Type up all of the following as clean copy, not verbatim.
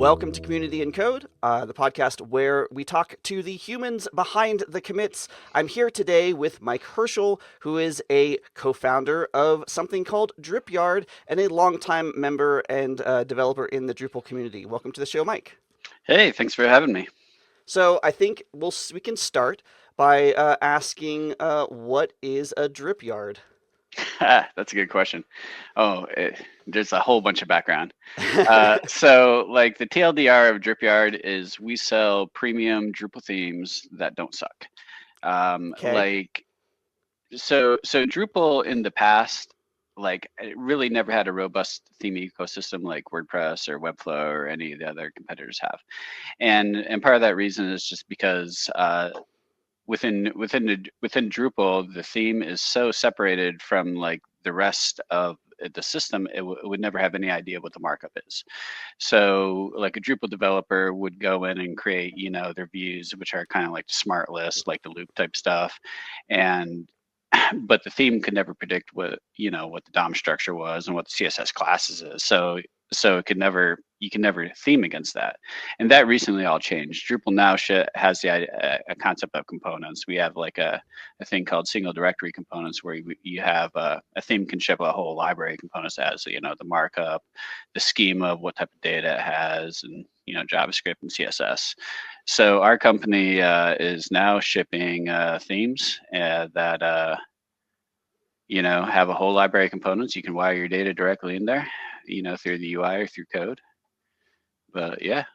Welcome to Community and Code, the podcast where we talk to the humans behind the commits. I'm here today with Mike Herchel, who is a co-founder of something called Dripyard and a longtime member and developer in the Drupal community. Welcome to the show, Mike. Hey, thanks for having me. So I think we can start by asking what is a Dripyard? That's a good question. There's a whole bunch of background. So, like the TLDR of Dripyard is we sell premium Drupal themes that don't suck. Okay. So Drupal in the past, like it really never had a robust theme ecosystem like WordPress or Webflow or any of the other competitors have, and part of that reason is just because within Drupal, the theme is so separated from like the rest of the system, it would never have any idea what the markup is. So like a Drupal developer would go in and create, their views, which are kind of like the smart list, like the loop type stuff. And but the theme could never predict what the DOM structure was and what the CSS classes is. So you can never theme against that. And that recently all changed. Drupal now has a concept of components. We have like a thing called single directory components where you have a theme can ship a whole library of components as the markup, the schema of what type of data it has, and JavaScript and CSS. So our company is now shipping themes that have a whole library of components. You can wire your data directly in there, through the UI or through code. But yeah,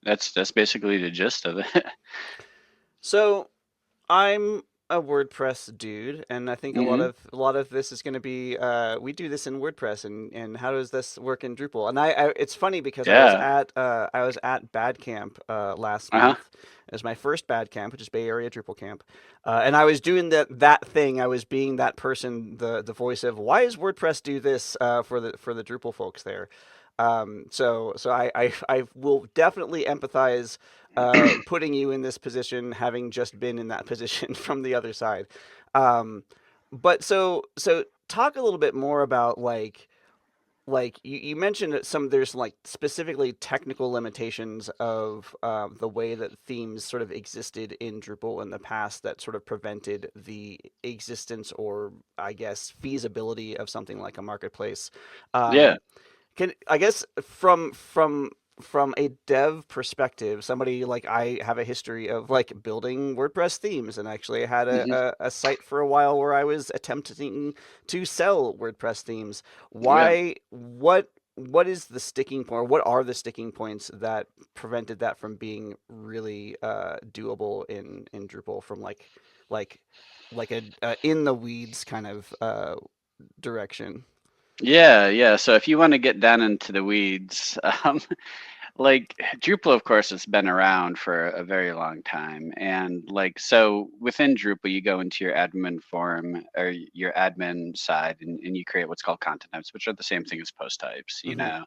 that's basically the gist of it. So I'm a WordPress dude, and I think a lot hmm of this is going to be we do this in WordPress, and how does this work in Drupal? And I it's funny because Yeah. I was at Bad Camp last Uh-huh. month. It was my first Bad Camp, which is Bay Area Drupal camp, and I was doing that thing. I was being that person, the voice of why does WordPress do this for the Drupal folks there. I will definitely empathize putting you in this position, having just been in that position from the other side. Um, but talk a little bit more about like you mentioned that there's like specifically technical limitations of the way that themes sort of existed in Drupal in the past that sort of prevented the existence or I guess feasibility of something like a marketplace. Yeah. Um, can I guess from a dev perspective, somebody like I have a history of like building WordPress themes, and actually I had hmm a site for a while where I was attempting to sell WordPress themes. Yeah. Why? What is the sticking point, or what are the sticking points that prevented that from being really doable in Drupal from like like a in the weeds kind of direction? Yeah. So if you want to get down into the weeds, like Drupal, of course, has been around for a very long time. And like, so within Drupal, you go into your admin form or your admin side and you create what's called content types, which are the same thing as post types, Hmm.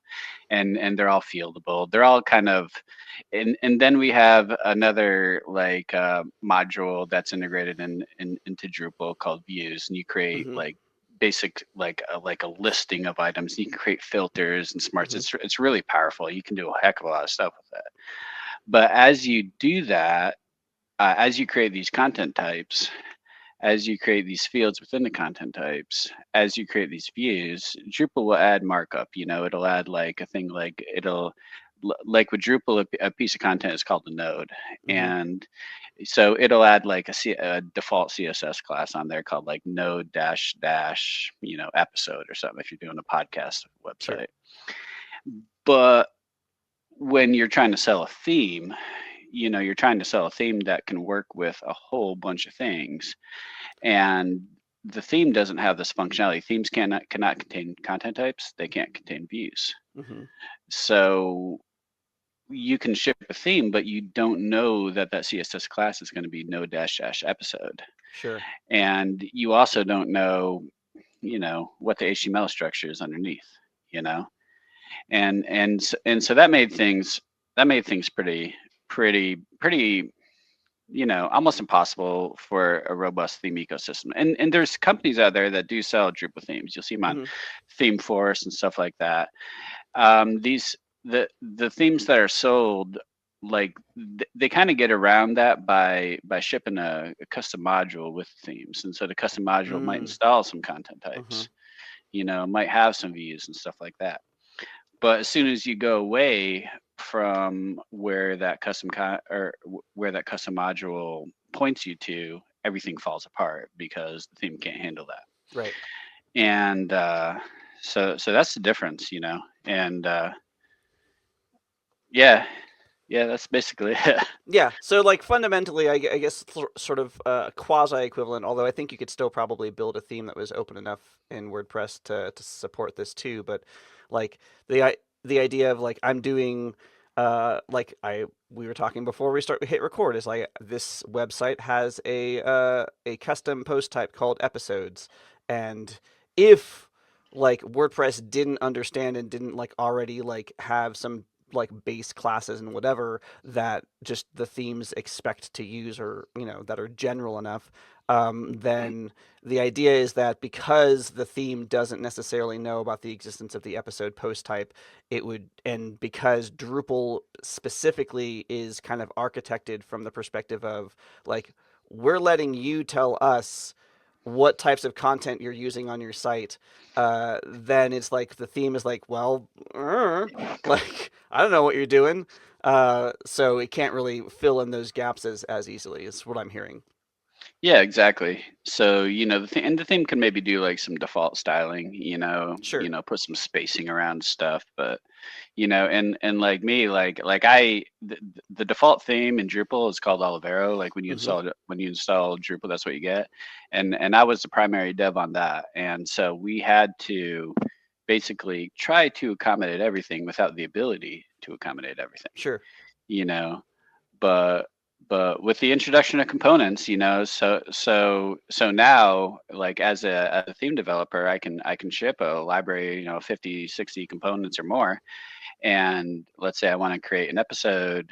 and they're all fieldable. They're all kind of, and then we have another like module that's integrated into Drupal called views, and you create Hmm. like basic like a listing of items. You can create filters and smarts. Hmm. It's really powerful. You can do a heck of a lot of stuff with that. But as you do that, as you create these content types, as you create these fields within the content types, as you create these views, Drupal will add markup. It'll add like a thing like like with Drupal, a piece of content is called a node, Hmm. and so it'll add like a default CSS class on there called like node dash dash episode or something if you're doing a podcast Sure. website. But when you're trying to sell a theme, you're trying to sell a theme that can work with a whole bunch of things, and the theme doesn't have this functionality. Themes cannot contain content types. They can't contain views. Hmm. So you can ship a theme, but you don't know that CSS class is going to be node dash dash episode, Sure. and you also don't know, what the HTML structure is underneath, you know, and so that made things pretty, almost impossible for a robust theme ecosystem. And there's companies out there that do sell Drupal themes. You'll see them on Hmm. Theme Forest and stuff like that. These the themes that are sold, like they kind of get around that by shipping a custom module with themes, and so the custom module might Mm. install some content Mm-hmm. types, might have some views and stuff like that. But as soon as you go away from where that where that custom module points you to, everything falls apart because the theme can't handle that. Right. And so that's the difference, and yeah, yeah, that's basically it. Yeah. So like fundamentally, I guess sort of quasi equivalent. Although I think you could still probably build a theme that was open enough in WordPress to support this too. But like the idea of like I'm doing like I we were talking before we hit record is like this website has a custom post type called episodes, and if like WordPress didn't understand and didn't like already like have some like base classes and whatever that just the themes expect to use, or that are general enough, then the idea is that because the theme doesn't necessarily know about the existence of the episode post type, it would, and because Drupal specifically is kind of architected from the perspective of like we're letting you tell us what types of content you're using on your site, then it's like the theme is like, well, like I don't know what you're doing, so it can't really fill in those gaps as easily. Is what I'm hearing. Yeah, exactly. So, and the theme can maybe do like some default styling, Sure. put some spacing around stuff, but and like me, the default theme in Drupal is called Olivero. Like Mm-hmm. when you install Drupal, that's what you get. And I was the primary dev on that. And so we had to basically try to accommodate everything without the ability to accommodate everything, Sure. you know. But with the introduction of components, so now, like as a theme developer, I can ship a library, 50, 60 components or more. And let's say I want to create an episode,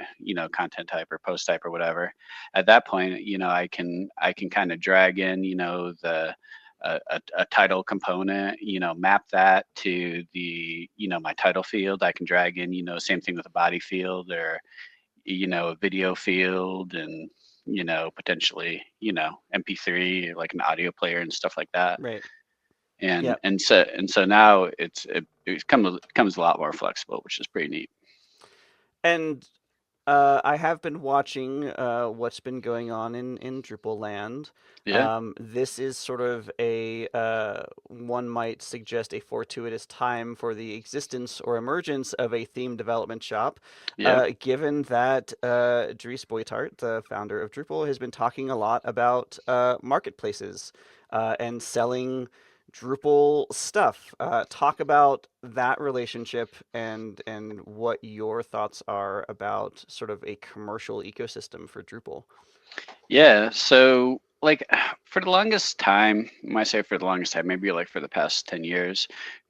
content type or post type or whatever. At that point, I can kind of drag in, the a title component, map that to the, my title field. I can drag in, same thing with a body field, or a video field, and potentially MP3, like an audio player and stuff like that. Right. and Yeah. and so and so now it comes a lot more flexible, which is pretty neat. And I have been watching what's been going on in Drupal land. Yeah, This is sort of a one might suggest a fortuitous time for the existence or emergence of a theme development shop, yeah, given that Dries Boytart, the founder of Drupal, has been talking a lot about marketplaces and selling Drupal stuff. Talk about that relationship and what your thoughts are about sort of a commercial ecosystem for Drupal. yeah. So like for the longest time, when I say for the longest time, maybe like for the past 10 years,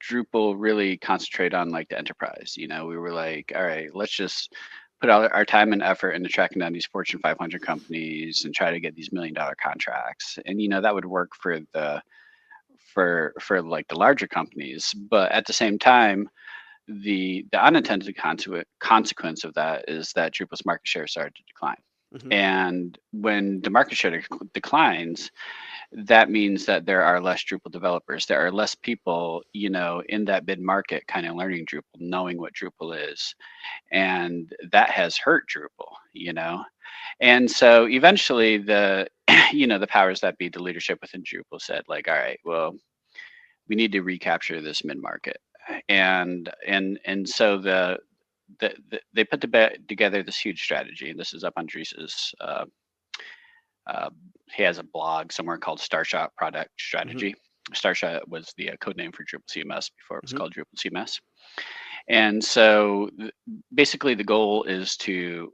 Drupal really concentrated on like the enterprise. We were like, all right, let's just put all our time and effort into tracking down these Fortune 500 companies and try to get these $1 million contracts. And that would work for like the larger companies. But at the same time, the unintended consequence of that is that Drupal's market share started to decline. Hmm. And when the market share declines, that means that there are less Drupal developers. There are less people, in that mid market kind of learning Drupal, knowing what Drupal is. And that has hurt Drupal. And so eventually the powers that be, the leadership within Drupal said, like, all right, well, we need to recapture this mid market. And so they put together this huge strategy, and this is up on Dries's. He has a blog somewhere called Starshot Product Hmm. Strategy. Starshot was the code name for Drupal CMS before it was Hmm. called Drupal CMS. And so basically the goal is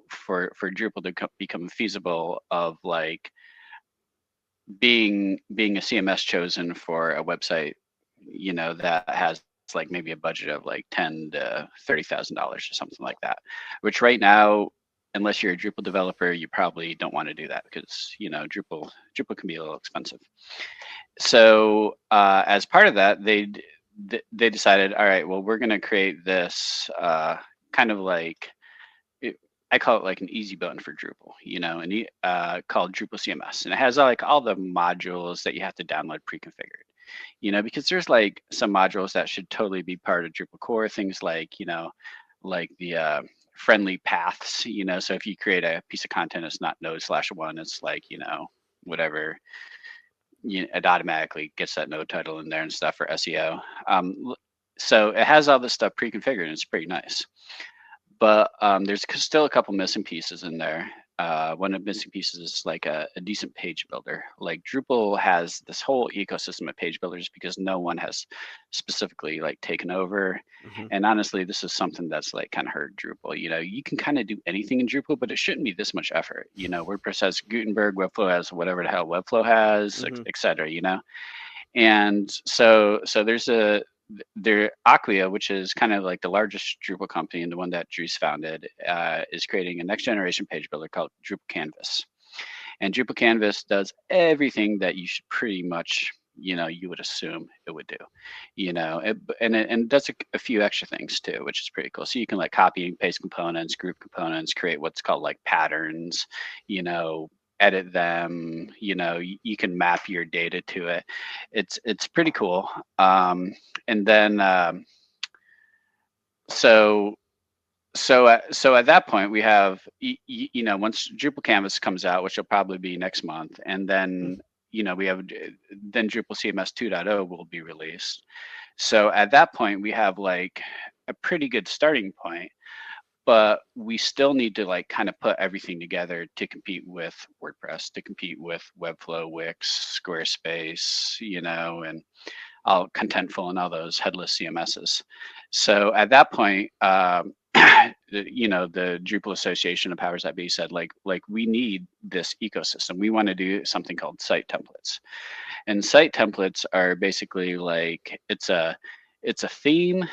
for Drupal to become feasible of like being a CMS chosen for a website, that has like maybe a budget of like $10,000 to $30,000 or something like that. Which right now, unless you're a Drupal developer, you probably don't want to do that because Drupal can be a little expensive. So as part of that, they decided, all right, well, we're going to create this kind of like it, I call it like an easy button for Drupal, and called Drupal CMS, and it has like all the modules that you have to download pre-configured, because there's like some modules that should totally be part of Drupal core, things like like the friendly paths, so if you create a piece of content, it's not node/1, it's like whatever, it automatically gets that node title in there and stuff for SEO. So it has all this stuff pre-configured, and it's pretty nice. But there's still a couple missing pieces in there. One of the missing pieces is like a decent page builder. Like Drupal has this whole ecosystem of page builders because no one has specifically like taken over. Hmm. And honestly, this is something that's like kind of hurt Drupal. You can kind of do anything in Drupal, but it shouldn't be this much effort. WordPress has Gutenberg, Webflow has whatever the hell Webflow has, Hmm. et cetera. And so Acquia, which is kind of like the largest Drupal company and the one that Dries founded, is creating a next generation page builder called Drupal Canvas. And Drupal Canvas does everything that you should pretty much, you would assume it would do, and it does a few extra things too, which is pretty cool. So you can like copy and paste components, group components, create what's called like patterns, edit them, you can map your data to it. It's pretty cool. And then so so at that point we have once Drupal Canvas comes out, which will probably be next month, and then we have then Drupal CMS 2.0 will be released. So at that point we have like a pretty good starting point, but we still need to like kind of put everything together to compete with WordPress, to compete with Webflow, Wix, Squarespace, and all Contentful and all those headless CMSs. So at that point, the Drupal Association of Powers That Be said, like we need this ecosystem. We want to do something called site templates, and site templates are basically like it's a theme,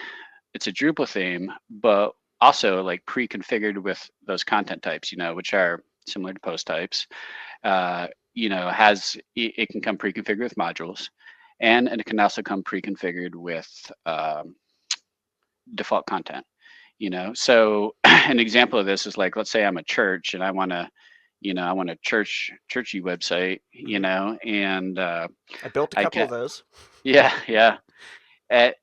it's a Drupal theme, but also like pre-configured with those content types, which are similar to post types. It can come pre-configured with modules, and it can also come pre-configured with default content. So an example of this is like, let's say I'm a church and I want to, I want a churchy website, and I built a I couple can, of those. yeah. I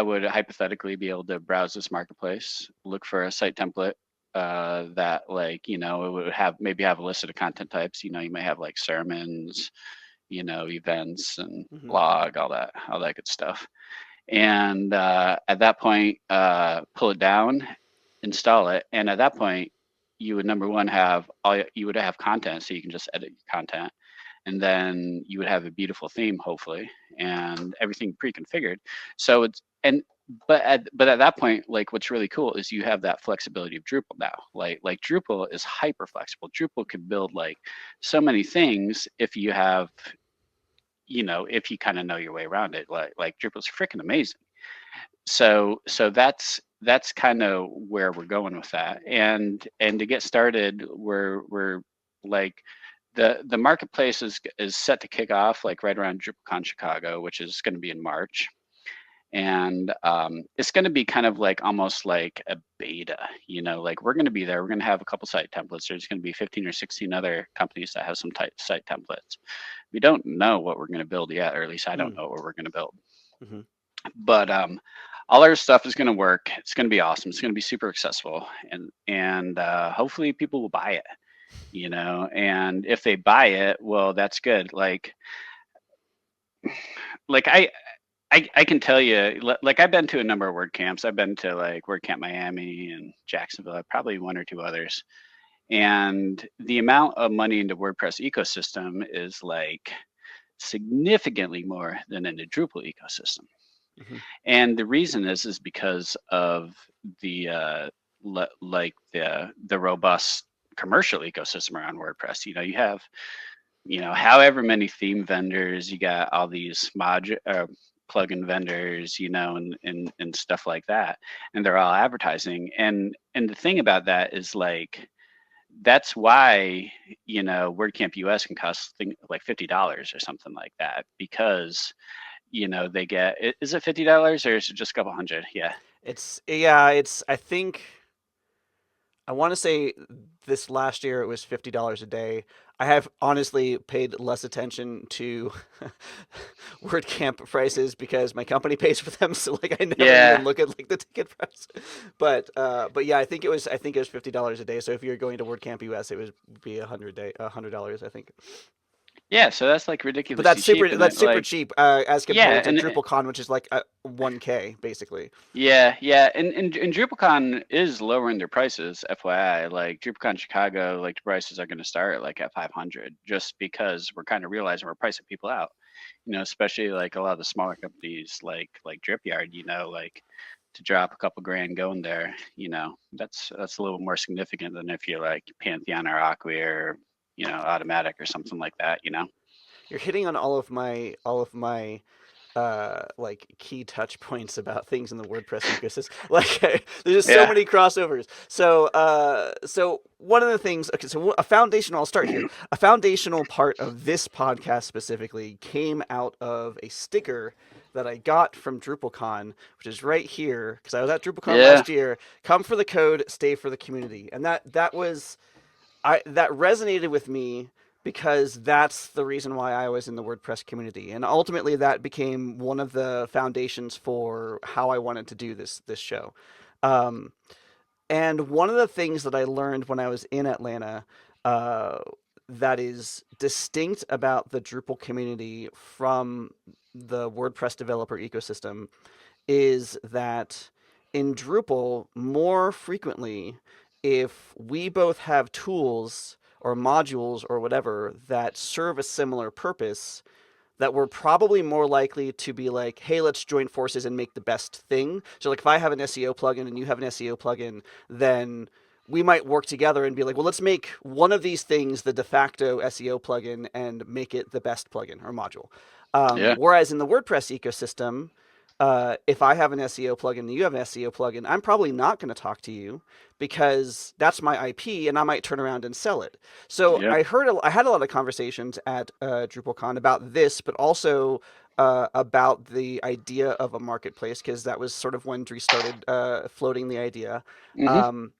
would hypothetically be able to browse this marketplace, look for a site template that like, it would maybe have a list of the content types. You may have like sermons, events and Hmm. blog, all that good stuff. And at that point, pull it down, install it, and at that point, you would number one you would have content, so you can just edit your content, and then you would have a beautiful theme, hopefully, and everything pre-configured. So but at that point, like what's really cool is you have that flexibility of Drupal now. Like Drupal is hyper flexible. Drupal can build like so many things if you have, if you kind of know your way around it. Like Drupal's freaking amazing. So that's kind of where we're going with that. And to get started, we're like the marketplace is set to kick off like right around DrupalCon Chicago, which is going to be in March. And it's going to be kind of like almost like a beta, like we're going to be there. We're going to have a couple site templates. There's going to be 15 or 16 other companies that have some site templates. We don't know what we're going to build yet, or at least I don't know what we're going to build. Hmm. But all our stuff is going to work. It's going to be awesome. It's going to be super accessible, and hopefully people will buy it. And if they buy it, well, that's good. Like I can tell you, like I've been to a number of WordCamps. I've been to like WordCamp Miami and Jacksonville, probably one or two others. And the amount of money into WordPress ecosystem is like significantly more than in the Drupal ecosystem. Hmm. And the reason is because of the the robust commercial ecosystem around WordPress. You have however many theme vendors, you got all these plugin vendors, and stuff like that, and they're all advertising. And the thing about that is like that's why WordCamp US can cost like $50 or something like that, because they get, is it $50 or is it just a couple hundred? Yeah. I think I want to say this last year it was $50 a day. I have honestly paid less attention to WordCamp prices because my company pays for them, so like I never Yeah. even look at like the ticket price. But yeah, I think it was $50 a day. So if you're going to WordCamp US, it would be $100, I think. Yeah, so that's like But ridiculously that's cheap, super and that's then super like cheap as yeah, compared to DrupalCon, which is like 1K basically. yeah, and DrupalCon is lowering their prices, FYI. Like DrupalCon Chicago, like the prices are going to start like at 500, just because we're kind of realizing we're pricing people out. Especially like a lot of the smaller companies, like Dripyard. Like to drop a couple grand going there, that's a little more significant than if you're like Pantheon or Acquia or Automatic or something like that. You're hitting on all of my like key touch points about things in the WordPress ecosystem. Like there's just so Yeah. many crossovers. So one of the things. Okay, so a foundational. I'll start here. A foundational part of this podcast specifically came out of a sticker that I got from DrupalCon, which is right here because I was at DrupalCon Yeah. last year. Come for the code, stay for the community, and that resonated with me because that's the reason why I was in the WordPress community, and ultimately that became one of the foundations for how I wanted to do this show. Um, and one of the things that I learned when I was in Atlanta uh, that is distinct about the Drupal community from the WordPress developer ecosystem is that in Drupal, more frequently, if we both have tools or modules or whatever that serve a similar purpose, that we're probably more likely to be like, hey, let's join forces and make the best thing. So, like, if I have an SEO plugin and you have an SEO plugin, then we might work together and be like, well, let's make one of these things the de facto SEO plugin and make it the best plugin or module. Yeah. Whereas in the WordPress ecosystem, if I have an SEO plugin and you have an SEO plugin, I'm probably not going to talk to you because that's my IP, and I might turn around and sell it. So Yeah. I had a lot of conversations at DrupalCon about this, but also about the idea of a marketplace because that was sort of when Dries started floating the idea. Hmm. Um,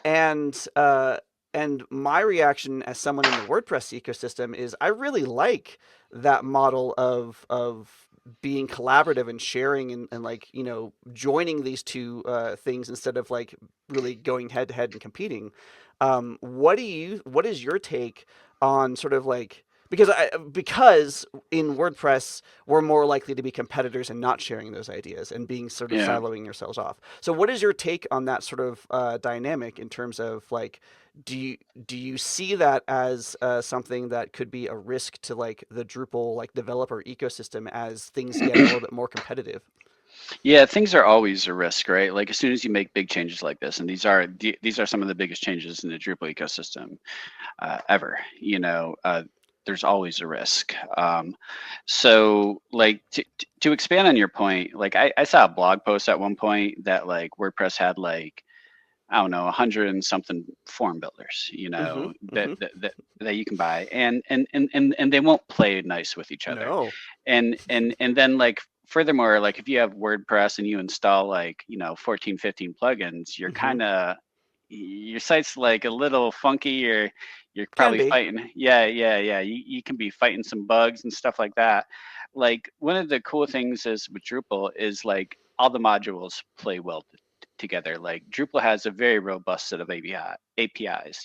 and uh, and my reaction as someone in the WordPress ecosystem is I really like that model of being collaborative and sharing and like joining these two things instead of like really going head to head and competing. What is your take on sort of like because in WordPress we're more likely to be competitors and not sharing those ideas and being sort of Yeah. siloing yourselves off. So what is your take on that sort of dynamic in terms of like do you see that as something that could be a risk to like the Drupal like developer ecosystem as things get a little bit more competitive? Yeah, things are always a risk, right? Like as soon as you make big changes like this, and these are some of the biggest changes in the Drupal ecosystem ever. There's always a risk. So, like to expand on your point, like I saw a blog post at one point that like WordPress had like I don't know, 100 and something form builders, Mm-hmm. that Mm-hmm. that you can buy, and they won't play nice with each other, No. and then like furthermore, like if you have WordPress and you install like 14, 15 plugins, you're Mm-hmm. kind of your site's like a little funky, or you're Can probably be. fighting. Yeah. You can be fighting some bugs and stuff like that. Like one of the cool things is with Drupal is like all the modules play well together. Like Drupal has a very robust set of APIs,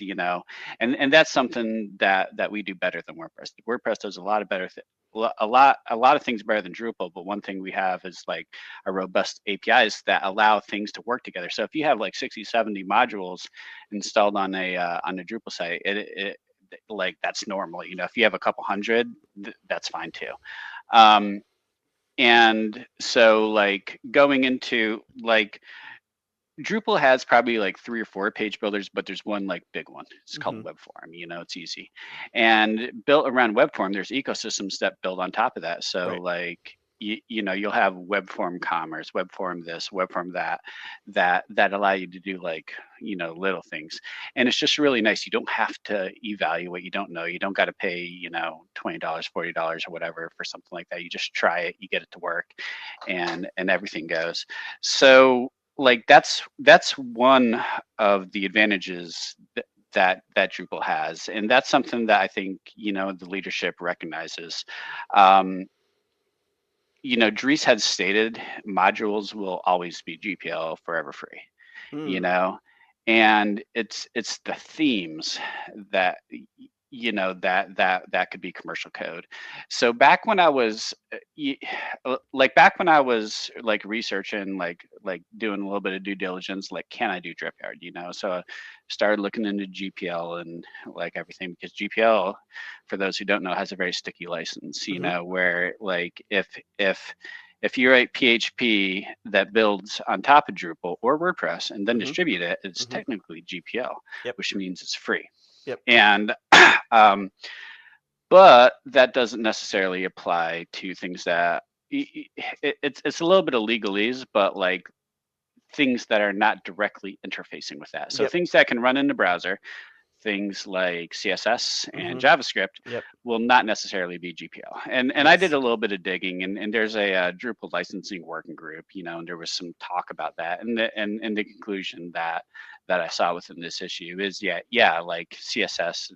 and that's something that we do better than WordPress. WordPress does a lot of better a lot of things better than Drupal, but one thing we have is like a robust APIs that allow things to work together. So if you have like 60, 70 modules installed on a Drupal site, it like that's normal. If you have a couple hundred, that's fine too. Um, and so like going into like Drupal has probably like 3 or 4 page builders, but there's one like big one. It's Mm-hmm. called Webform. It's easy. And built around Webform, there's ecosystems that build on top of that. So Right. like you'll have Webform Commerce, Webform this, Webform that allow you to do like little things. And it's just really nice. You don't have to evaluate. You don't know. You don't got to pay $20, $40 or whatever for something like that. You just try it. You get it to work, and everything goes. So like that's one of the advantages that Drupal has, and that's something that I think the leadership recognizes. Um, Dries had stated modules will always be GPL forever free. you Hmm. know and it's the themes that that could be commercial code. So back when I was back when I was like researching, like doing a little bit of due diligence, like, can I do Dripyard? So I started looking into GPL and like everything, because GPL, for those who don't know, has a very sticky license, Hmm. where like if you write PHP that builds on top of Drupal or WordPress and then Hmm. distribute it, it's Hmm. technically GPL, Yep. which means it's free. Yep. And um, but that doesn't necessarily apply to things that it's a little bit of legalese, but like things that are not directly interfacing with that. So Yep. things that can run in the browser, things like CSS and Hmm. JavaScript, Yep. will not necessarily be GPL. And I did Yes. a little bit of digging, and there's a Drupal licensing working group, and there was some talk about that, and the conclusion that I saw within this issue is, yeah, like CSS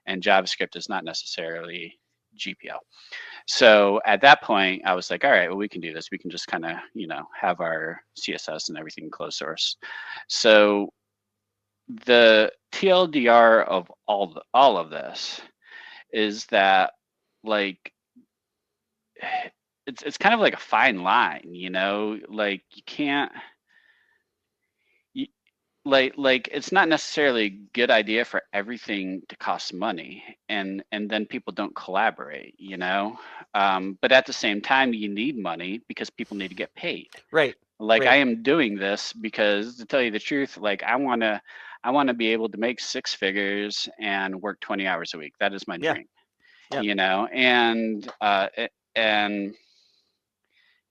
and JavaScript is not necessarily GPL. So at that point, I was like, all right, well, we can do this. We can just kind of, have our CSS and everything closed source. So the TLDR of all of this is that, like, it's kind of like a fine line, like you can't you, like it's not necessarily a good idea for everything to cost money, and then people don't collaborate, but at the same time, you need money because people need to get paid. Right. Like, I Right. am doing this because, to tell you the truth, like, I want to be able to make six figures and work 20 hours a week. That is my Yeah. dream, Yeah. and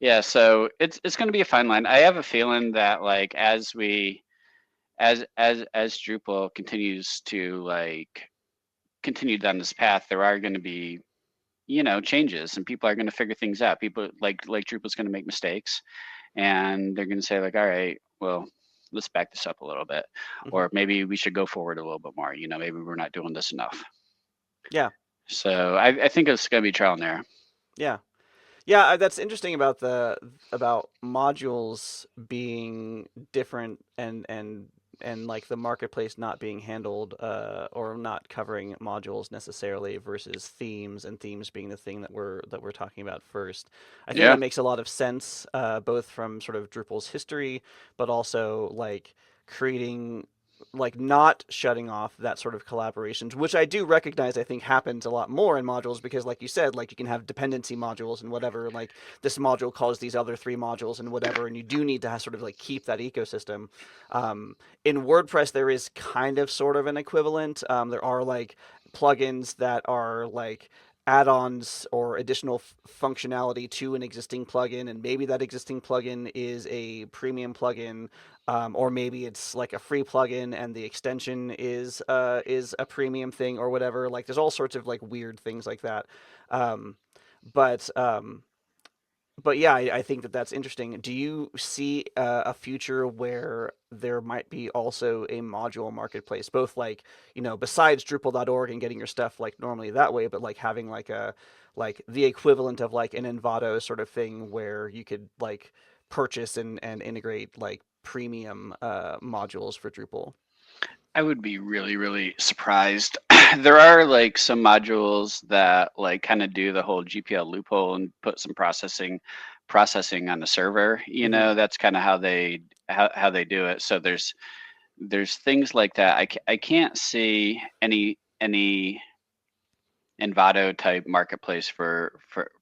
yeah, so it's going to be a fine line. I have a feeling that, like, as Drupal continues to, like, continue down this path, there are going to be changes, and people are going to figure things out. People like Drupal's going to make mistakes, and they're going to say, like, all right, well, let's back this up a little bit, Hmm. or maybe we should go forward a little bit more. Maybe we're not doing this enough. Yeah. So I think it's going to be trial and error. Yeah. Yeah, that's interesting about about modules being different, and like the marketplace not being handled or not covering modules necessarily versus themes, and themes being the thing that we're talking about first. I think Yeah. that makes a lot of sense, both from sort of Drupal's history, but also like creating, like, not shutting off that sort of collaborations, which I do recognize I think happens a lot more in modules, because like you said, like you can have dependency modules and whatever, like this module calls these other three modules and whatever, and you do need to have, sort of like keep that ecosystem. In WordPress there is kind of sort of an equivalent. There are like plugins that are like add-ons or additional functionality to an existing plugin, and maybe that existing plugin is a premium plugin, or maybe it's like a free plugin and the extension is a premium thing or whatever. Like there's all sorts of like weird things like that. Um, but um, but yeah, I think that that's interesting. Do you see a future where there might be also a module marketplace, both like, besides Drupal.org and getting your stuff like normally that way, but like having like like the equivalent of like an Envato sort of thing where you could like purchase and integrate like premium modules for Drupal? I would be really, really surprised. There are like some modules that like kind of do the whole GPL loophole and put some processing on the server. Hmm. That's kind of how they do it. So there's things like that. I can't see any Envato type marketplace for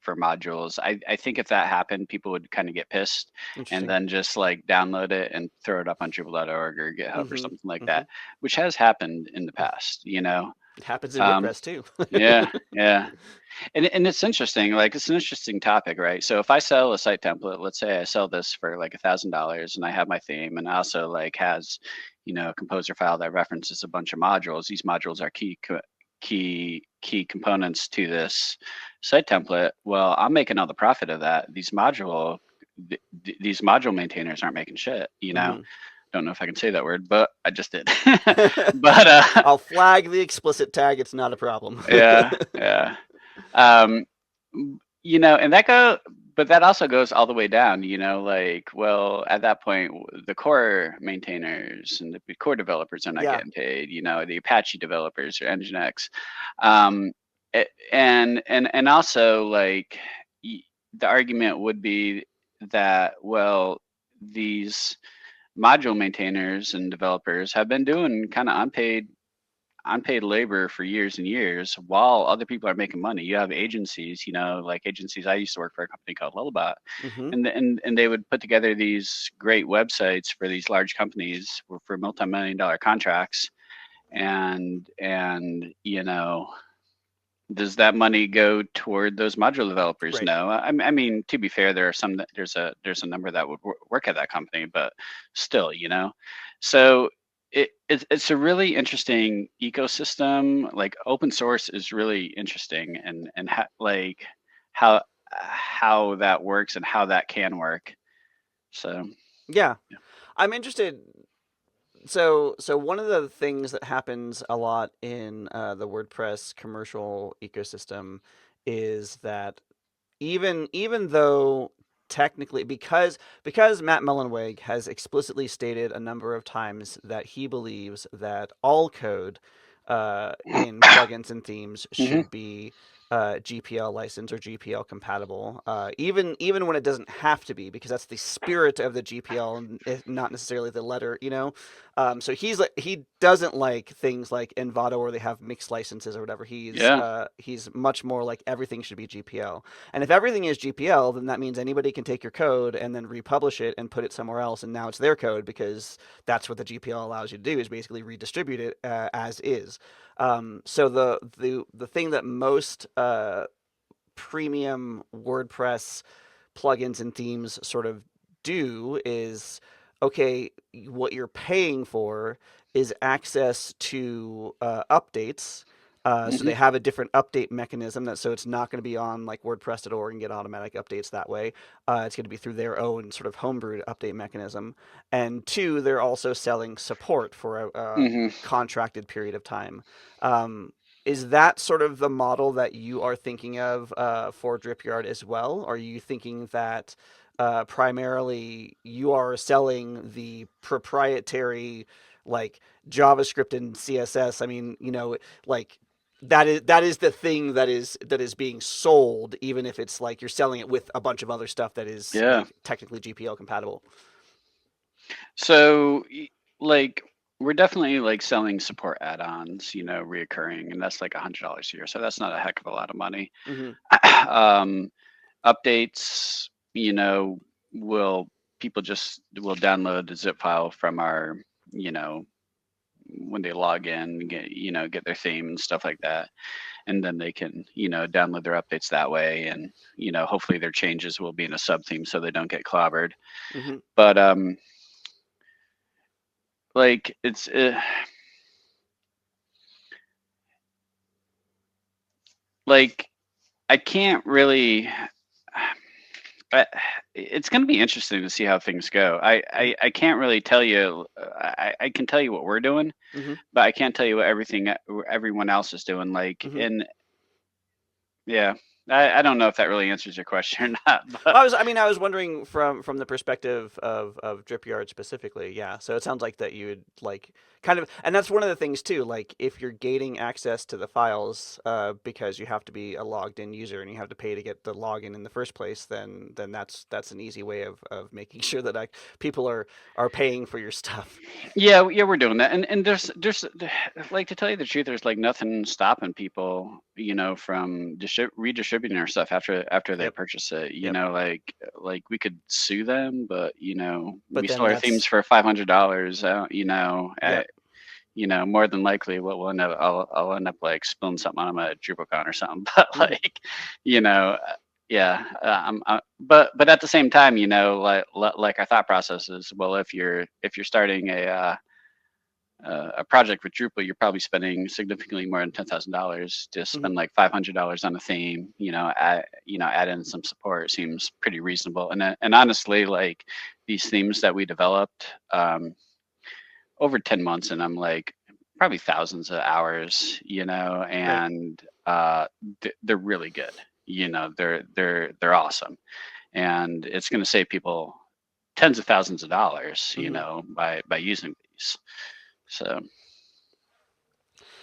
modules. I think if that happened, people would kind of get pissed and Interesting. then just like download it and throw it up on Drupal.org or GitHub or Hmm. something like Hmm. that, which has happened in the past. It happens in Um, WordPress too. yeah, yeah. And it's interesting, like, it's an interesting topic, right? So if I sell a site template, let's say I sell this for like $1,000, and I have my theme, and I also like has, a composer file that references a bunch of modules. These modules are key components to this site template. Well, I'm making all the profit of that. These these module maintainers aren't making shit. Hmm. Don't know if I can say that word, but I just did. But I'll flag the explicit tag. It's not a problem. yeah, yeah. Um, and but that also goes all the way down, like, well, at that point, the core maintainers and the core developers are not Yeah, getting paid, the Apache developers or Nginx. Um, and also, like, the argument would be that, well, these module maintainers and developers have been doing kind of unpaid labor for years and years while other people are making money. You have agencies, like agencies. I used to work for a company called Lullabot, hmm, and they would put together these great websites for these large companies for multi-million-dollar contracts, and does that money go toward those module developers? right. No. I mean, to be fair, there are some that there's a number that would work at that company, but still, So it's a really interesting ecosystem. Like, open source is really interesting, and how that works and how that can work. So Yeah, yeah. I'm interested. So one of the things that happens a lot in the WordPress commercial ecosystem is that even though technically, because Matt Mullenweg has explicitly stated a number of times that he believes that all code in plugins and themes Hmm. should be GPL licensed or GPL compatible, even when it doesn't have to be, because that's the spirit of the GPL, not necessarily the letter, So he doesn't like things like Envato where they have mixed licenses or whatever. Yeah. He's much more like everything should be GPL. And if everything is GPL, then that means anybody can take your code and then republish it and put it somewhere else, and now it's their code, because that's what the GPL allows you to do, is basically redistribute it as is. So the thing that most premium WordPress plugins and themes sort of do is, okay, what you're paying for is access to updates. So Hmm. they have a different update mechanism, so it's not going to be on like WordPress.org and get automatic updates that way. It's going to be through their own sort of homebrewed update mechanism. And two, they're also selling support for a Hmm. contracted period of time. Um, is that sort of the model that you are thinking of for Dripyard as well? Are you thinking that primarily you are selling the proprietary, like, JavaScript and CSS? I mean, like, that is the thing that is being sold, even if it's like you're selling it with a bunch of other stuff that is Yeah. like technically GPL compatible. So, like, we're definitely like selling support add-ons, reoccurring, and that's like $100 a year. So that's not a heck of a lot of money. Hmm. um, Updates, will people just will download the zip file from our, you know, when they log in, get their theme and stuff like that, and then they can, download their updates that way, and hopefully their changes will be in a sub theme so they don't get clobbered. Hmm. But like, like, I can't really. I, it's going to be interesting to see how things go. I can't really tell you. I can tell you what we're doing, Hmm. but I can't tell you what everyone else is doing. Like, Hmm. and yeah, I don't know if that really answers your question or not. But I was wondering from the perspective of Dripyard specifically. Yeah. So it sounds like that you would like kind of, and that's one of the things too. Like, if you're gating access to the files because you have to be a logged in user and you have to pay to get the login in the first place, then that's an easy way of making sure that people are paying for your stuff. yeah, we're doing that, and there's like, to tell you the truth, there's like nothing stopping people, from redistributing our stuff after they Yep. purchase it. Yep. Like we could sue them, but But we then sell our themes that's, for $500. yep. More than likely, what we'll end up, I'll end up like spilling something on them at DrupalCon or something. But Hmm. like, yeah, but at the same time, like our thought process is, well, if you're starting a project with Drupal, you're probably spending significantly more than $10,000 to Hmm. spend like $500 on a theme. Add in some support seems pretty reasonable. And honestly, like these themes that we developed over 10 months, and I'm like probably thousands of hours, Right. and they're really good. They're awesome, and it's going to save people tens of thousands of dollars, Hmm. by using these. So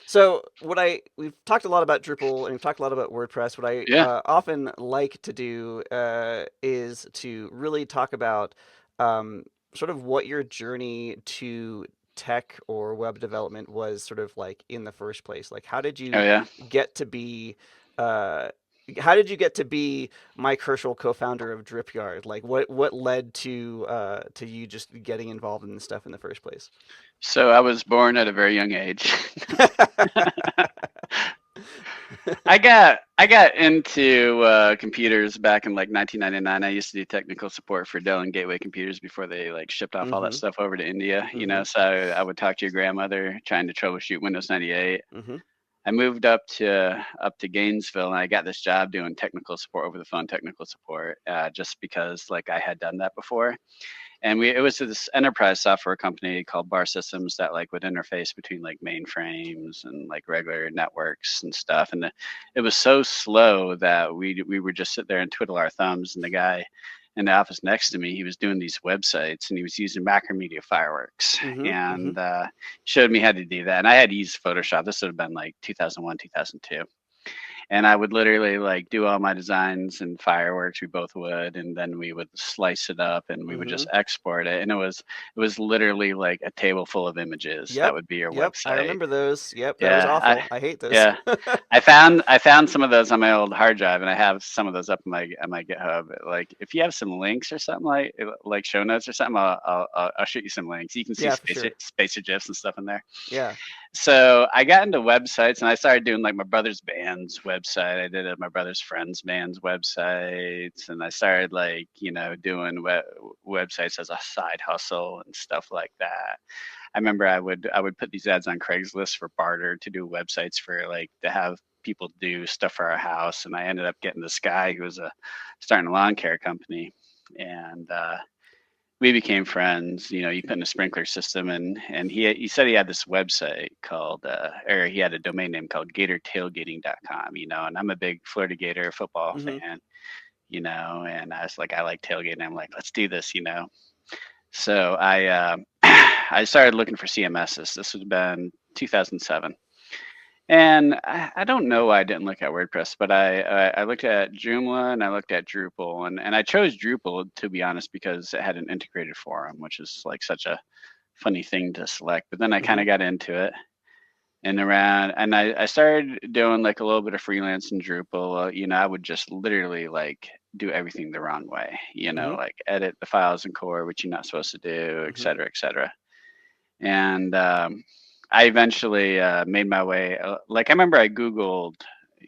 So we've talked a lot about Drupal and we've talked a lot about WordPress. What I yeah. often like to do is to really talk about um, sort of what your journey to tech or web development was sort of like in the first place. Like, Oh yeah. get to be uh, how did you get to be Mike Herchel, co-founder of Dripyard? Like, what led to you just getting involved in this stuff in the first place? So I was born at a very young age. I got into computers back in like 1999. I used to do technical support for Dell and Gateway Computers before they like shipped off all that Hmm. stuff over to India. Hmm. So I would talk to your grandmother trying to troubleshoot Windows 98. Hmm. I moved up to Gainesville, and I got this job doing technical support over the phone, technical support, just because like I had done that before. And it was this enterprise software company called Bar Systems that like would interface between like mainframes and like regular networks and stuff. And it was so slow that we would just sit there and twiddle our thumbs. And the guy in the office next to me, he was doing these websites and he was using Macromedia Fireworks, Hmm. Hmm. and showed me how to do that. And I had used Photoshop. This would have been like 2001, 2002, and I would literally like do all my designs and Fireworks. We both would, and then we would slice it up and we would Hmm. just export it. And it was literally like a table full of images that Yep. would be your Yep. I website. remember those. Yep. That was Yeah, awful. I hate those. yeah. I found some of those on my old hard drive, and I have some of those up on my GitHub. Like, if you have some links or something like show notes or something, I'll shoot you some links. You can see Yeah, for sure. spacer gifs and stuff in there. Yeah. So I got into websites, and I started doing like my brother's band's website. I did my brother's friend's band's websites, and I started like doing websites as a side hustle and stuff like that. I remember I would put these ads on Craigslist for barter to do websites for like to have people do stuff for our house, and I ended up getting this guy who was starting a lawn care company, and we became friends. He put in a sprinkler system, and he said he had this website called or he had a domain name called GatorTailgating.com. And I'm a big Florida Gator football Hmm. fan. And I was like, I like tailgating. I'm like, let's do this. So I started looking for CMSs. This would have been 2007. And I don't know why I didn't look at WordPress, but I looked at Joomla and I looked at Drupal, and I chose Drupal, to be honest, because it had an integrated forum, which is like such a funny thing to select. But then I kind Hmm. of got into it, and I started doing like a little bit of freelance in Drupal. I would just literally like do everything the wrong way, Hmm. like edit the files in core, which you're not supposed to do, et Hmm. cetera, et cetera. And I eventually made my way. Like, I remember I Googled,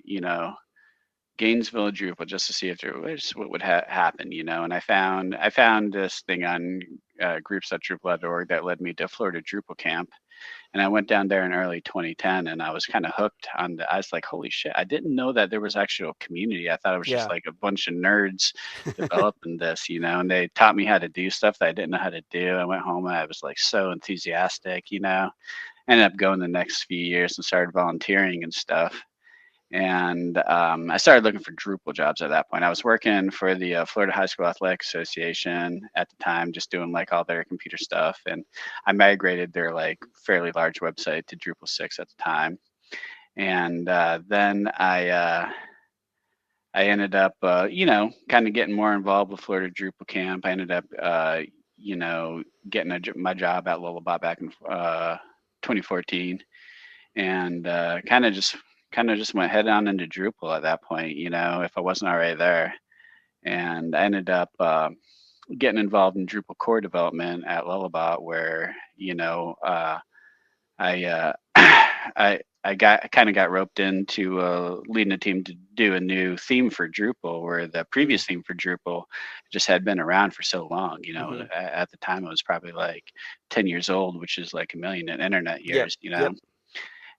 you know, Gainesville Drupal just to see if there was what would happen. And I found this thing on groups.drupal.org that led me to Florida Drupal Camp, and I went down there in early 2010, and I was kind of hooked on the. I was like, holy shit! I didn't know that there was actual community. I thought it was just Yeah. like a bunch of nerds developing this. And they taught me how to do stuff that I didn't know how to do. I went home and I was like so enthusiastic. Ended up going the next few years and started volunteering and stuff. And I started looking for Drupal jobs at that point. I was working for the Florida High School Athletic Association at the time, just doing like all their computer stuff. And I migrated their like fairly large website to Drupal 6 at the time. And then I ended up, kind of getting more involved with Florida Drupal Camp. I ended up, getting my job at Lullabot back in 2014, and kind of just went head on into Drupal at that point. If I wasn't already there, and I ended up getting involved in Drupal core development at Lullabot, where I I I kind of got roped into leading a team to do a new theme for Drupal, where the Mm, previous theme for Drupal just had been around for so long. mm-hmm. At the time it was probably like 10 years old, which is like a million in internet Yep. years. Yep.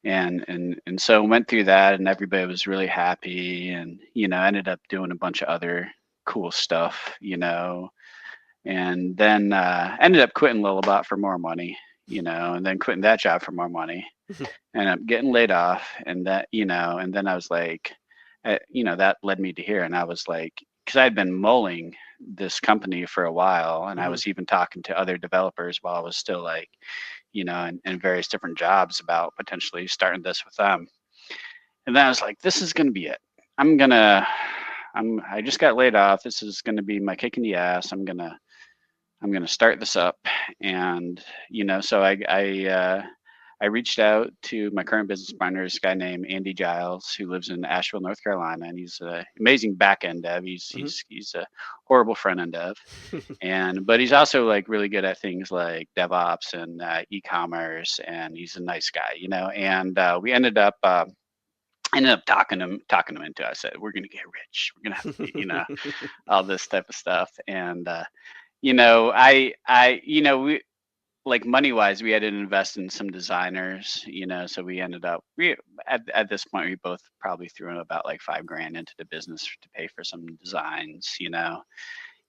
And so went through that, and everybody was really happy, and ended up doing a bunch of other cool stuff, and then ended up quitting Lilibot for more money, and then quitting that job for more money, and I'm getting laid off, and and then I was like, that led me to here, and I was like, because I had been mulling this company for a while, and I Mm-hmm. was even talking to other developers while I was still like, in various different jobs about potentially starting this with them, and then I was like, this is gonna be it. I'm gonna, I just got laid off. This is gonna be my kick in the ass. I'm gonna start this up, and so I reached out to my current business partner, this guy named Andy Giles, who lives in Asheville, North Carolina, and he's an amazing back end dev. Mm-hmm. He's a horrible front end dev, but he's also like really good at things like DevOps and e-commerce, and he's a nice guy, And we ended up talking him into it. I said, we're gonna get rich. We're gonna have all this type of stuff, and we like money wise, we had to invest in some designers, so we ended up at this point we both probably threw in about like 5 grand into the business to pay for some designs,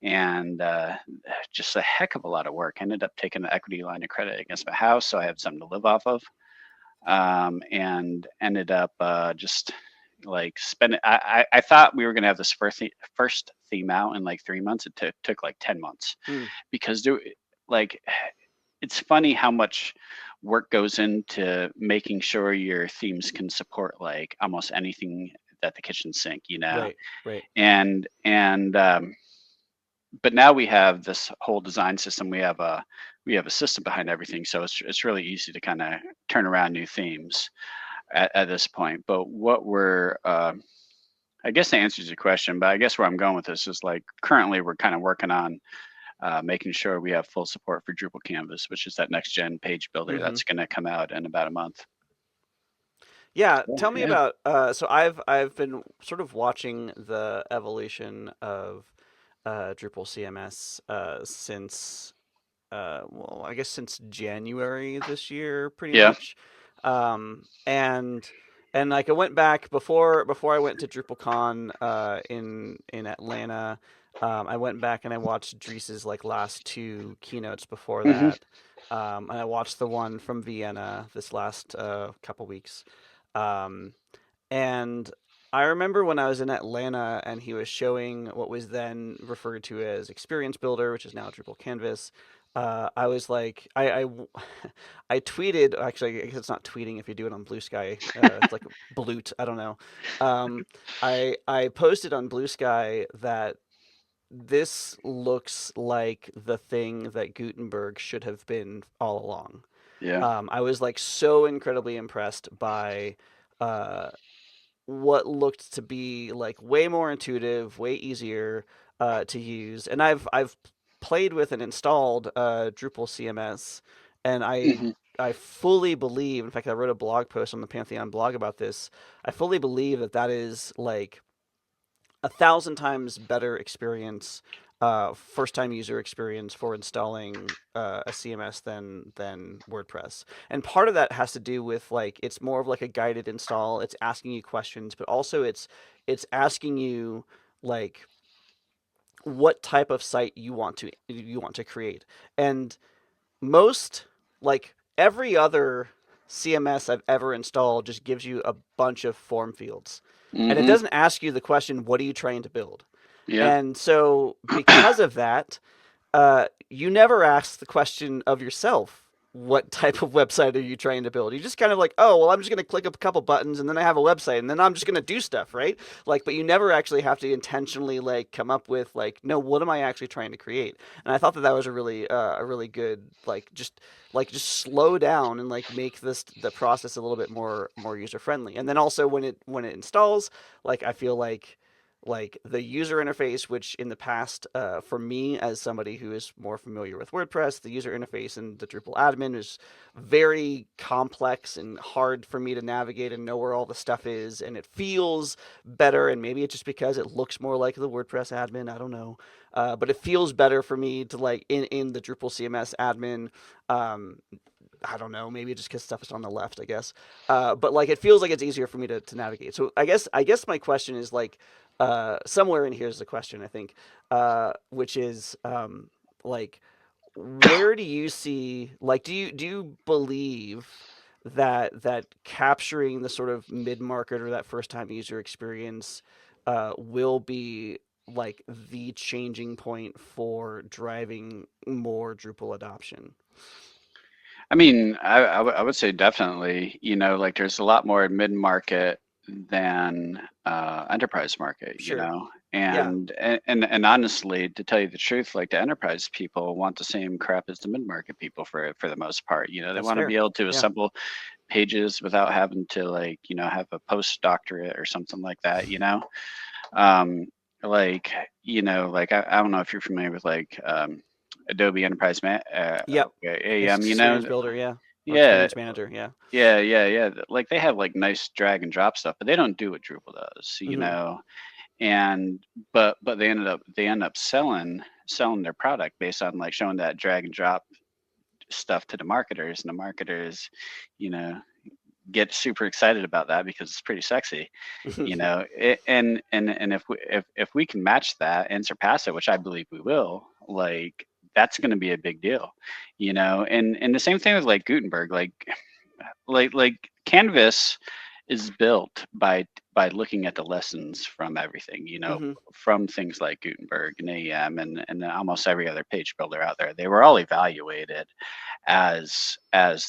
and just a heck of a lot of work. I ended up taking the equity line of credit against my house, so I had something to live off of, and ended up just like spending. I thought we were gonna have this first theme out in like 3 months. It took like 10 months Mm, because like it's funny how much work goes into making sure your themes can support like almost anything that the kitchen sink, right. Right. and but now we have this whole design system. We have a system behind everything, so it's really easy to kind of turn around new themes at this point. But what we're I guess that answers your question, but I guess where I'm going with this is like currently we're kind of working on making sure we have full support for Drupal Canvas, which is that next gen page builder Mm-hmm. that's going to come out in about a month. Yeah, Yeah, tell me yeah. about so I've been sort of watching the evolution of Drupal CMS since well, I guess since January this year, pretty Yeah. much. And like I went back before I went to DrupalCon in Atlanta. I went back and I watched Dries's like last two keynotes before Hmm. that. And I watched the one from Vienna this last couple weeks. Um, and I remember when I was in Atlanta and he was showing what was then referred to as Experience Builder, which is now Drupal Canvas. I was like, I tweeted. Actually, I guess it's not tweeting if you do it on Blue Sky. It's like Bloot. I don't know. Um, I posted on Blue Sky that this looks like the thing that Gutenberg should have been all along. Yeah. I was like so incredibly impressed by uh, what looked to be like way more intuitive, way easier to use. And I've played with and installed Drupal CMS, and Hmm. I fully believe. In fact, I wrote a blog post on the Pantheon blog about this. I fully believe that that is like 1,000 times better experience, first time user experience for installing a CMS than WordPress. And part of that has to do with like it's more of like a guided install. It's asking you questions, but also it's asking you like what type of site you want to create. And most like every other CMS I've ever installed just gives you a bunch of form fields. And it Hmm. doesn't ask you the question, what are you trying to build? Yeah. And so because of that, you never ask the question of yourself, what type of website are you trying to build? You just kind of like, oh, well, I'm just going to click a couple buttons and then I have a website and then I'm just going to do stuff, right? Like, but you never actually have to intentionally like come up with like, no, what am I actually trying to create? And I thought that that was a really good like just slow down and like make this the process a little bit more user friendly. And then also when it installs, like I feel like like the user interface, which in the past, for me as somebody who is more familiar with WordPress, the user interface in the Drupal admin is very complex and hard for me to navigate and know where all the stuff is. And it feels better, and maybe it's just because it looks more like the WordPress admin. I don't know, but it feels better for me to like in the Drupal CMS admin. Um, I don't know, maybe just because stuff is on the left, I guess. But like it feels like it's easier for me to navigate. So I guess my question is like somewhere in here is the question I think, which is like where do you see like do you believe that capturing the sort of mid market or that first time user experience will be like the changing point for driving more Drupal adoption? I mean, I would say definitely, like there's a lot more mid-market than enterprise market, Sure. Yeah. and honestly, to tell you the truth, like the enterprise people want the same crap as the mid-market people for the most part. They That's want to be fair. able to Yeah. assemble pages without having to like, have a postdoctorate or something like that, um, like, like I don't know if you're familiar with like Adobe Enterprise Yep. AEM, Experience builder, yeah. Or yeah, experience manager, yeah. yeah. Like they have like nice drag and drop stuff, but they don't do what Drupal does, Hmm. And but they end up selling their product based on like showing that drag and drop stuff to the marketers, and the marketers, you know, get super excited about that because it's pretty sexy, and if we can match that and surpass it, which I believe we will, like that's going to be a big deal, and the same thing with like Gutenberg, like Canvas is built by looking at the lessons from everything, Hmm. from things like Gutenberg and AEM and almost every other page builder out there. They were all evaluated as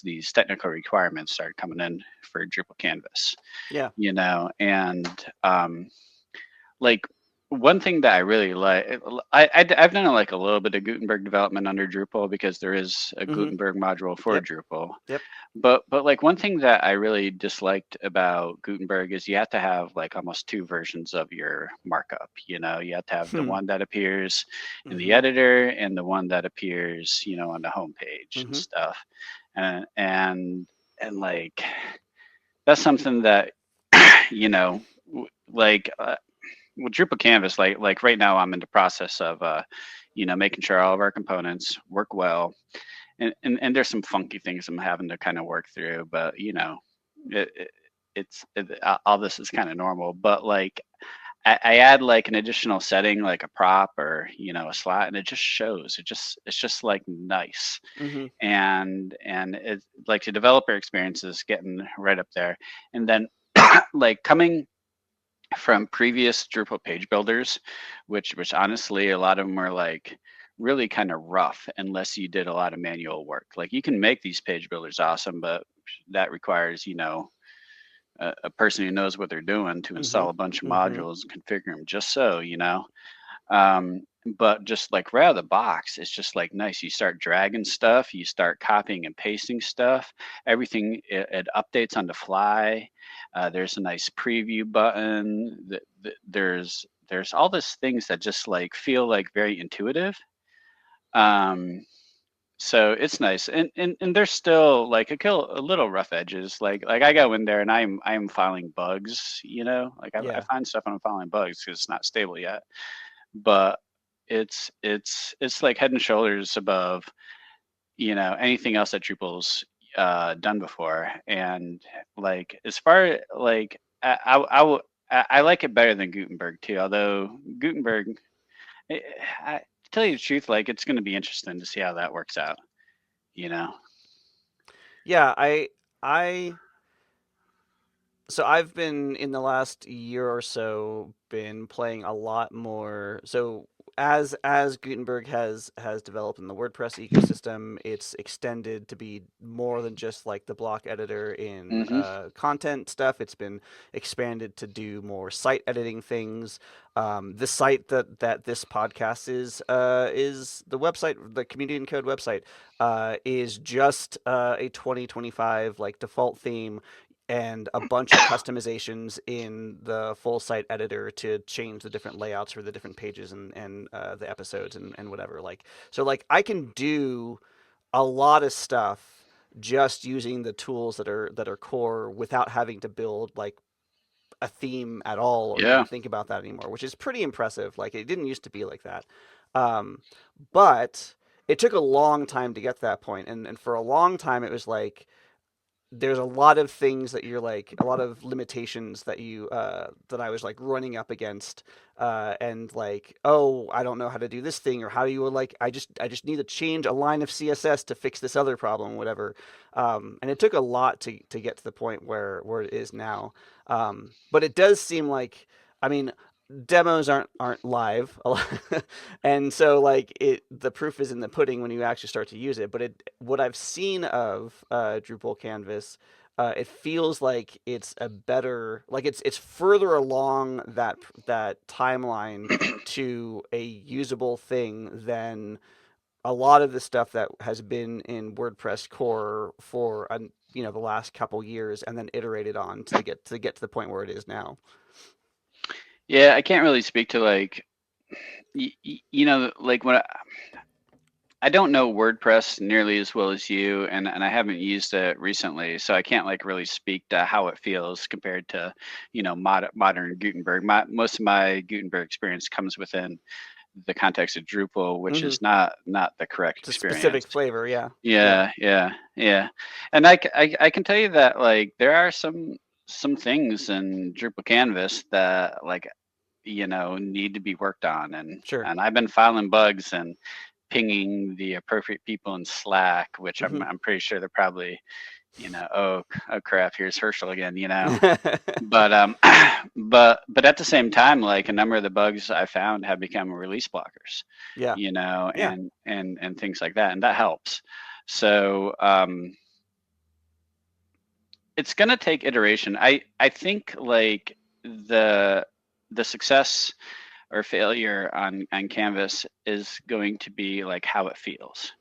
these technical requirements started coming in for Drupal Canvas, Yeah. and like one thing that I really like, I've done like a little bit of Gutenberg development under Drupal because there is a Hmm. Gutenberg module for Yep. Drupal. Yep. But like one thing that I really disliked about Gutenberg is you have to have like almost two versions of your markup. You have to have the Hmm. one that appears in the Hmm. editor and the one that appears, on the home page and Hmm. stuff. And like that's something that you know like with Drupal Canvas, like right now I'm in the process of making sure all of our components work well, and there's some funky things I'm having to kind of work through, but it, it, all this is kind of normal. But like I add like an additional setting, like a prop or a slot, and it just shows. It's just like nice, Hmm. and it's like the developer experience is getting right up there, and then like coming from previous Drupal page builders, which honestly a lot of them are like really kind of rough unless you did a lot of manual work. Like you can make these page builders awesome, but that requires a person who knows what they're doing to Hmm. install a bunch of Hmm. modules and configure them just so. But just like right out of the box, it's just like nice. You start dragging stuff, you start copying and pasting stuff. Everything it updates on the fly. There's a nice preview button. There's all these things that just like feel like very intuitive. Um, so it's nice, and there's still like a little rough edges. Like I go in there and I'm filing bugs. Like I Yeah. find stuff and I'm filing bugs because it's not stable yet, but it's like head and shoulders above anything else that Drupal's done before. And like as far like I like it better than Gutenberg too, although Gutenberg, to tell you the truth, like it's going to be interesting to see how that works out you know Yeah. I so I've been in the last year or so been playing a lot more. So as Gutenberg has developed in the WordPress ecosystem, it's extended to be more than just like the block editor in hmm content stuff. It's been expanded to do more site editing things. The site that this podcast is the website, the Community and Code website, is just a 2025 like default theme, and a bunch of customizations in the full site editor to change the different layouts for the different pages and the episodes and whatever. Like so, like I can do a lot of stuff just using the tools that are core without having to build like a theme at all or even Yeah. think about that anymore, which is pretty impressive. Like it didn't used to be like that. Um, but it took a long time to get to that point, and for a long time it was like there's a lot of things that you're like a lot of limitations that you that I was like running up against and like, oh, I don't know how to do this thing, or how do you like I just need to change a line of CSS to fix this other problem, whatever. And it took a lot to get to the point where it is now. But it does seem like, I mean, demos aren't live and so like it the proof is in the pudding when you actually start to use it. But it what I've seen of Drupal canvas, it feels like it's a better, like it's further along that timeline to a usable thing than a lot of the stuff that has been in WordPress core for the last couple years and then iterated on to get to the point where it is now. Yeah, I can't really speak to like, like when I don't know WordPress nearly as well as you, and I haven't used it recently, so I can't like really speak to how it feels compared to, modern Gutenberg. Most of my Gutenberg experience comes within the context of Drupal, which Hmm. is not the correct It's a specific experience. flavor, yeah, yeah, Yeah. And I can tell you that like there are some things in Drupal Canvas that like, need to be worked on, and sure. I've been filing bugs and pinging the appropriate people in Slack, which I'm Hmm. I'm pretty sure they're probably, oh crap, here's Herchel again. But but at the same time, like a number of the bugs I found have become release blockers, Yeah, yeah, and things like that, and that helps. So it's gonna take iteration. I think like the success or failure on Canvas is going to be like how it feels.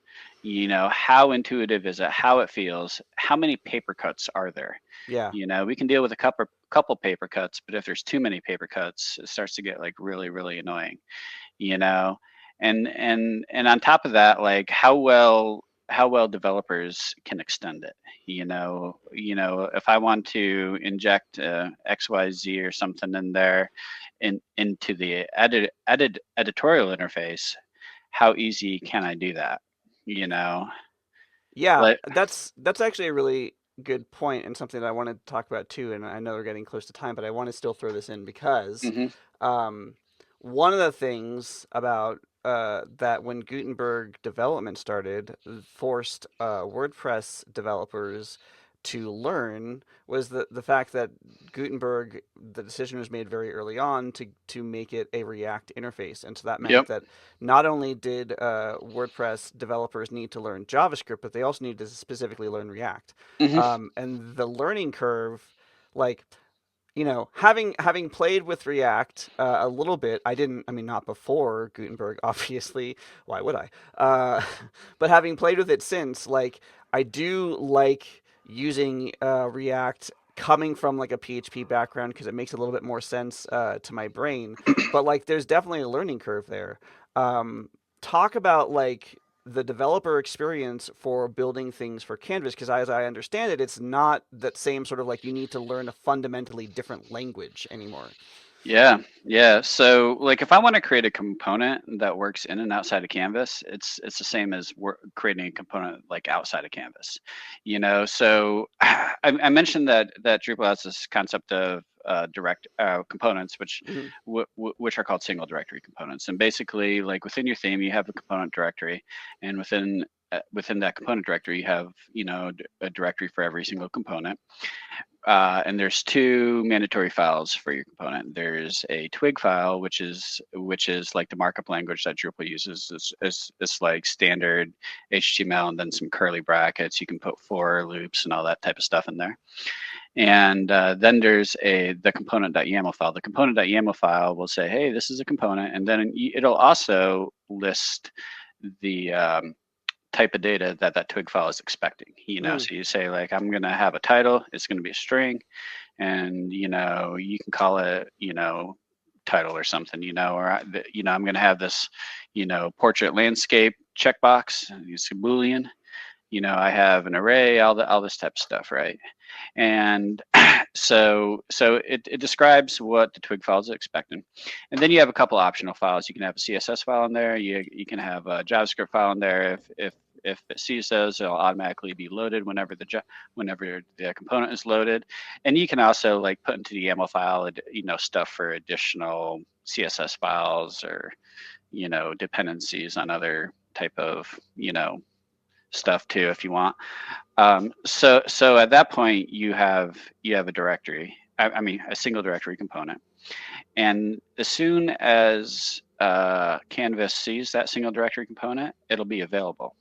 How intuitive is it? How it feels? How many paper cuts are there? yeah. We can deal with a couple paper cuts, but if there's too many paper cuts, it starts to get like really, really annoying. You know, and on top of that, like how well developers can extend it. If I want to inject XYZ or something in there into the editorial interface, how easy can I do that? You know, Yeah, like that's actually a really good point and something that I wanted to talk about too. And I know we're getting close to time, but I want to still throw this in because hmm um, one of the things about that when Gutenberg development started forced WordPress developers to learn was the fact that Gutenberg, the decision was made very early on to make it a React interface, and so that meant yep. that not only did WordPress developers need to learn JavaScript, but they also needed to specifically learn React. hmm And the learning curve, like having played with React a little bit, I didn't. I mean, not before Gutenberg, obviously. Why would I? But having played with it since, like, I do like using React coming from like a PHP background because it makes a little bit more sense to my brain. But like, there's definitely a learning curve there. Um, Talk about like the developer experience for building things for Canvas, because as I understand it, it's not that same sort of like you need to learn a fundamentally different language anymore. Yeah. So, like, if I want to create a component that works in and outside of Canvas, it's the same as creating a component like outside of Canvas. So I mentioned that Drupal has this concept of direct components, Hmm. which are called single directory components. And basically, like within your theme, you have a component directory, and within that component directory, you have a directory for every single component. And there's two mandatory files for your component. There's a twig file, which is like the markup language that Drupal uses. It's like standard HTML and then some curly brackets. You can put for loops and all that type of stuff in there. And then there's the component.yaml file. The component.yaml file will say, hey, this is a component, and then it'll also list the type of data that that twig file is expecting. Mm. So you say like, I'm going to have a title, it's going to be a string, and you can call it title or something, or I'm going to have this portrait landscape checkbox, use a boolean. I have an array, all this type of stuff, right? And so it describes what the twig file is expecting, and then you have a couple optional files. You can have a CSS file in there. You can have a JavaScript file in there. If it sees those, it'll automatically be loaded whenever the component is loaded. And you can also like put into the YAML file, stuff for additional CSS files or dependencies on other type of stuff too if you want. So at that point you have a directory. I mean a single directory component, and as soon as Canvas sees that single directory component, it'll be available.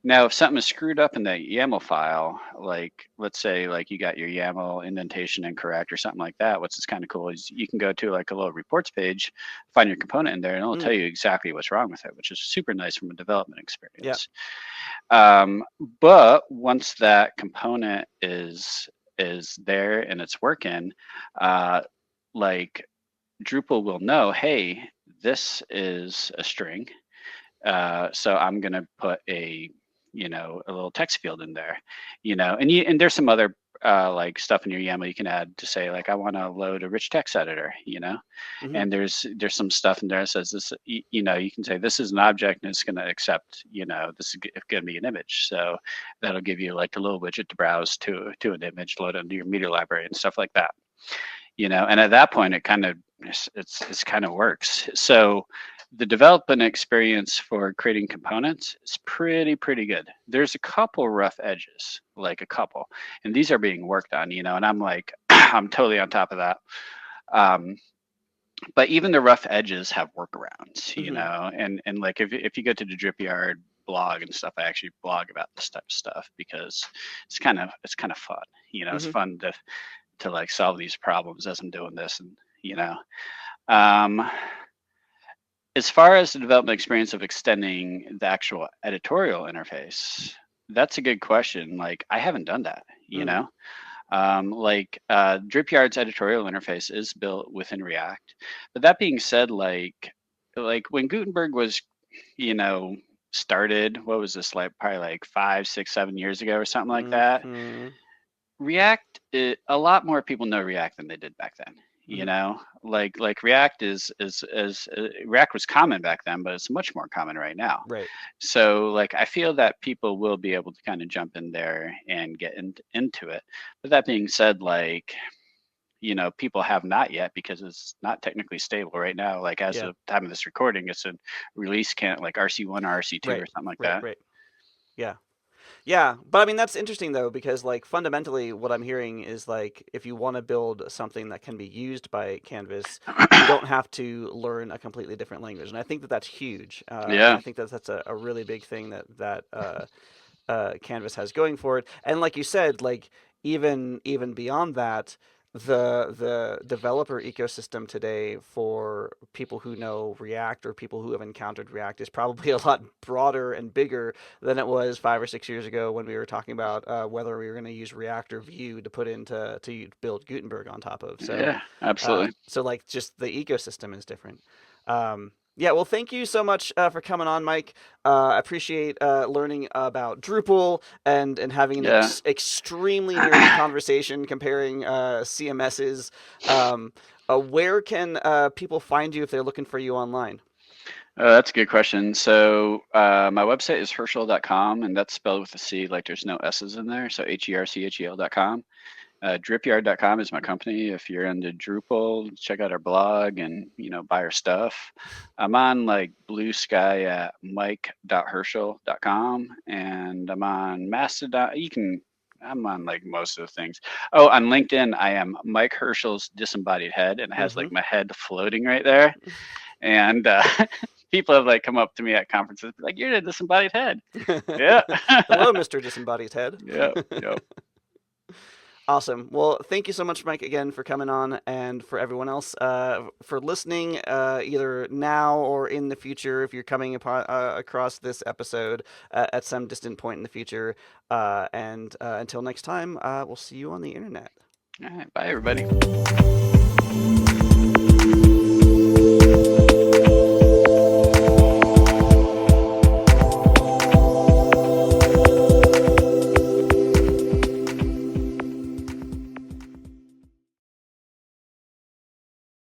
Now, if something is screwed up in that YAML file, like let's say like you got your YAML indentation incorrect or something like that, what's kind of cool is you can go to like a little reports page, find your component in there, and it'll tell you exactly what's wrong with it, which is super nice from a development experience. But once that component is there and it's working, like Drupal will know, hey, this is a string, so I'm going to put a little text field in there, and there's some other like stuff in your YAML you can add to say like I want to load a rich text editor, and there's some stuff in there that says this, you can say this is an object and it's going to accept, this is going to be an image, so that'll give you like a little widget to browse to an image, load into your media library and stuff like that, and at that point it kind of it's kind of works. So the development experience for creating components is pretty good. There's a couple rough edges, like a couple, and these are being worked on, and I'm like, I'm totally on top of that. But even the rough edges have workarounds, and like if you go to the Dripyard blog and stuff, I actually blog about this type of stuff because it's kind of fun, it's fun to like solve these problems as I'm doing this, and as far as the development experience of extending the actual editorial interface, that's a good question. Like I haven't done that, Dripyard's editorial interface is built within React. But that being said, like when Gutenberg was, started, what was this, like probably like 5, 6, 7 years ago or something like that. React, a lot more people know React than they did back then. Like React React was common back then, but it's much more common right now. Right. So like I feel that people will be able to kind of jump in there and get into it. But that being said, like people have not yet because it's not technically stable right now. Like as of the time of this recording, it's a release like RC1 or RC2 or something like that. Right. Yeah, but I mean that's interesting though, because like fundamentally what I'm hearing is like if you want to build something that can be used by Canvas, you don't have to learn a completely different language, and I think that that's huge. I think that's a really big thing that Canvas has going for it, and like you said, like even beyond that, the developer ecosystem today for people who know React or people who have encountered React is probably a lot broader and bigger than it was 5 or 6 years ago when we were talking about whether we were going to use React or Vue to put into to build Gutenberg on top of. So yeah, absolutely. So like just the ecosystem is different. Yeah, well, thank you so much for coming on, Mike. I appreciate learning about Drupal and having an extremely nerdy conversation comparing CMSs. Where can people find you if they're looking for you online? That's a good question. So my website is Herchel.com, and that's spelled with a C, like there's no S's in there. So HERCHEL.com. Dripyard.com is my company. If you're into Drupal, check out our blog and buy our stuff. I'm on like Blue Sky at mike.herchel.com, and I'm on Mastodon. I'm on like most of the things. Oh, on LinkedIn, I am Mike Herchel's disembodied head, and it has like my head floating right there. And people have like come up to me at conferences like, "You're the disembodied head." Yeah. Hello, Mr. Disembodied Head. Yeah. Awesome. Well, thank you so much, Mike, again for coming on, and for everyone else for listening, either now or in the future, if you're coming across this episode at some distant point in the future. And until next time, we'll see you on the internet. All right, bye everybody.